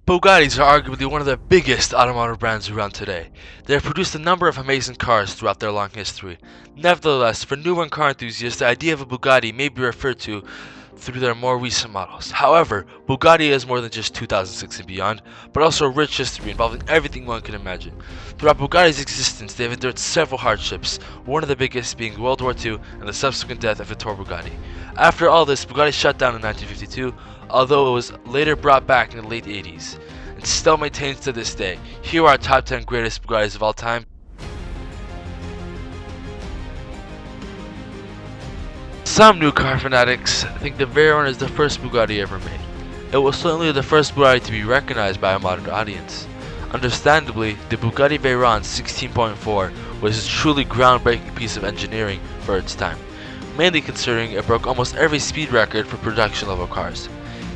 Bugattis are arguably one of the biggest automotive brands around today. They have produced a number of amazing cars throughout their long history. Nevertheless, for newer car enthusiasts, the idea of a Bugatti may be referred to through their more recent models. However, Bugatti is more than just 2006 and beyond, but also a rich history involving everything one can imagine. Throughout Bugatti's existence, they have endured several hardships, one of the biggest being World War II and the subsequent death of Ettore Bugatti. After all this, Bugatti shut down in 1952, although it was later brought back in the late 80s, and still maintains to this day. Here are our top 10 greatest Bugattis of all time. Some new car fanatics think the Veyron is the first Bugatti ever made. It was certainly the first Bugatti to be recognized by a modern audience. Understandably, the Bugatti Veyron 16.4 was a truly groundbreaking piece of engineering for its time, mainly considering it broke almost every speed record for production level cars.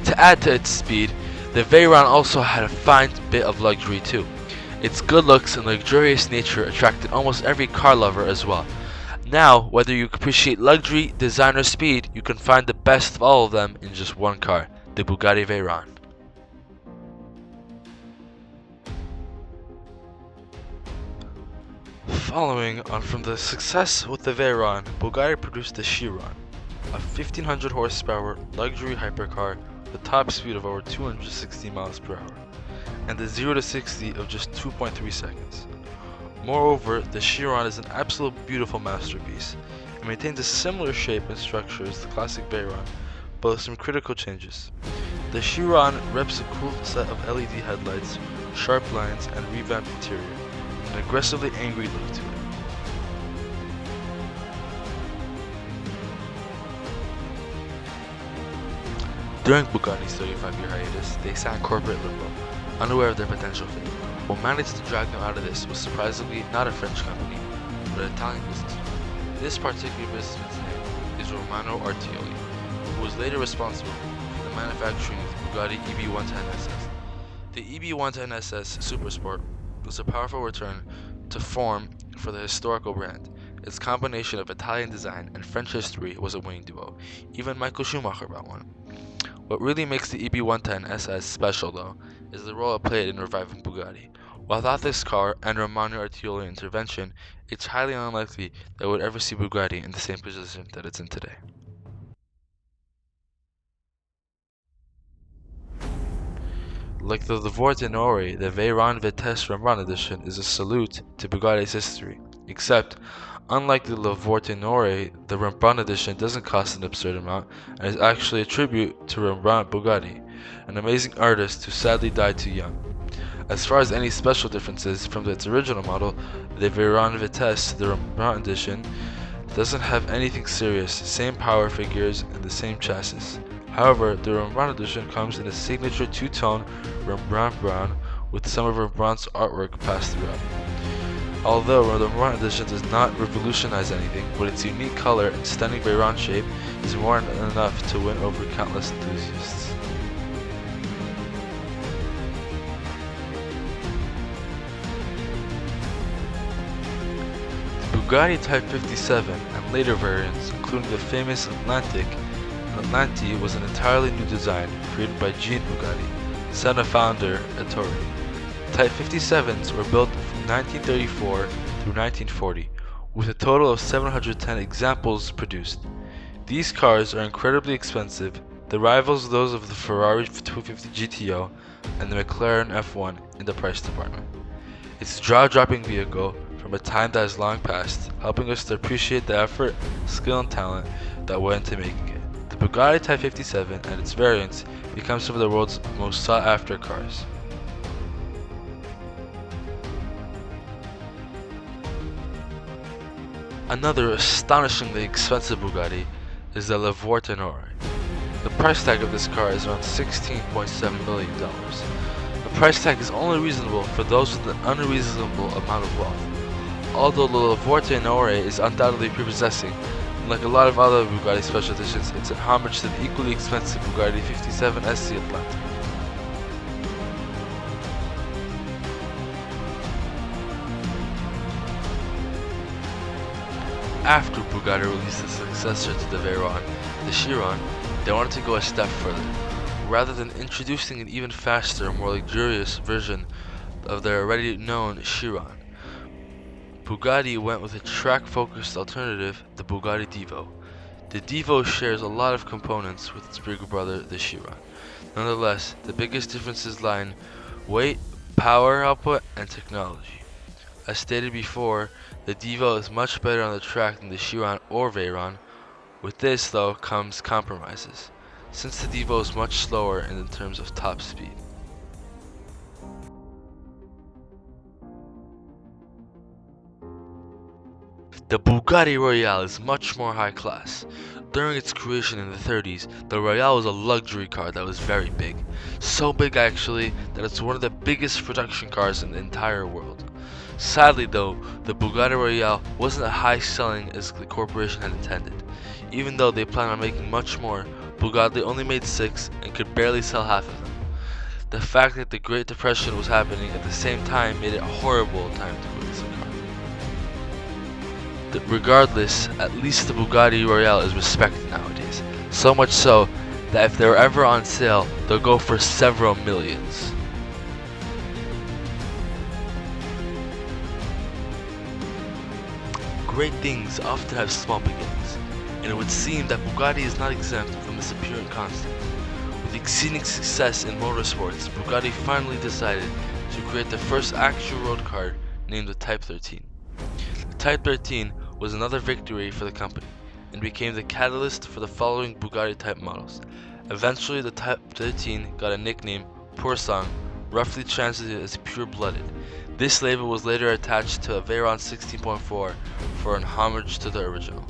To add to its speed, the Veyron also had a fine bit of luxury too. Its good looks and luxurious nature attracted almost every car lover as well. Now, whether you appreciate luxury, design, or speed, you can find the best of all of them in just one car, the Bugatti Veyron. Following on from the success with the Veyron, Bugatti produced the Chiron, a 1500 horsepower luxury hypercar with a top speed of over 260 miles per hour, and a 0 to 60 of just 2.3 seconds. Moreover, the Chiron is an absolute beautiful masterpiece. It maintains a similar shape and structure as the classic Veyron, but with some critical changes. The Chiron reps a cool set of LED headlights, sharp lines, and revamped interior, with an aggressively angry look to it. During Bugatti's 35-year hiatus, they sat corporate limbo, unaware of their potential fate. What managed to drag them out of this was surprisingly not a French company, but an Italian businessman. This particular businessman's name is Romano Artioli, who was later responsible for the manufacturing of the Bugatti EB110SS. The EB110SS Supersport was a powerful return to form for the historical brand. Its combination of Italian design and French history was a winning duo. Even Michael Schumacher bought one. What really makes the EB110SS special, though, is the role it played in reviving Bugatti. Without this car and Romano Artioli intervention, it's highly unlikely that we would ever see Bugatti in the same position that it's in today. Like the Lavore Tenore, the Veyron Vitesse Rembrandt edition is a salute to Bugatti's history, except, unlike the Lavore Tenore, the Rembrandt edition doesn't cost an absurd amount and is actually a tribute to Rembrandt Bugatti, an amazing artist who sadly died too young. As far as any special differences from its original model, the Veyron Vitesse, the Rembrandt edition, doesn't have anything serious, same power figures and the same chassis. However, the Rembrandt edition comes in a signature two-tone Rembrandt brown with some of Rembrandt's artwork passed throughout. Although the Rembrandt edition does not revolutionize anything, but its unique color and stunning Veyron shape is more than enough to win over countless enthusiasts. Bugatti Type 57 and later variants, including the famous Atlantic and Atlanti, was an entirely new design created by Jean Bugatti, son of founder Ettore. Type 57s were built from 1934 through 1940, with a total of 710 examples produced. These cars are incredibly expensive. They rival those of the Ferrari 250 GTO and the McLaren F1 in the price department. It's a jaw-dropping vehicle from a time that has long passed, helping us to appreciate the effort, skill, and talent that went into making it. The Bugatti Type 57 and its variants become some of the world's most sought-after cars. Another astonishingly expensive Bugatti is the Lavore Tenore. The price tag of this car is around $16.7 million. The price tag is only reasonable for those with an unreasonable amount of wealth. Although the Lavore Tenore is undoubtedly prepossessing, and like a lot of other Bugatti special editions, it's in homage to the equally expensive Bugatti 57 SC Atlantic. After Bugatti released the successor to the Veyron, the Chiron, they wanted to go a step further. rather than introducing an even faster, more luxurious version of their already known Chiron, Bugatti went with a track-focused alternative, the Bugatti Divo. The Divo shares a lot of components with its bigger brother, the Chiron. Nonetheless, the biggest differences lie in weight, power output, and technology. As stated before, the Divo is much better on the track than the Chiron or Veyron. With this, though, comes compromises, since the Divo is much slower in terms of top speed. The Bugatti Royale is much more high class. During its creation in the 30s, the Royale was a luxury car that was very big. So big actually that it's one of the biggest production cars in the entire world. Sadly though, the Bugatti Royale wasn't as high selling as the corporation had intended. Even though they planned on making much more, Bugatti only made 6 and could barely sell half of them. The fact that the Great Depression was happening at the same time made it a horrible time to release a car. Regardless, at least the Bugatti Royale is respected nowadays. So much so that if they're ever on sale, they'll go for several millions. Great things often have small beginnings, and it would seem that Bugatti is not exempt from this apparent constant. With exceeding success in motorsports, Bugatti finally decided to create the first actual road car named the Type 13. The Type 13 was another victory for the company, and became the catalyst for the following Bugatti type models. Eventually the Type 13 got a nickname, Pur Sang, roughly translated as pure-blooded. This label was later attached to a Veyron 16.4 for an homage to the original.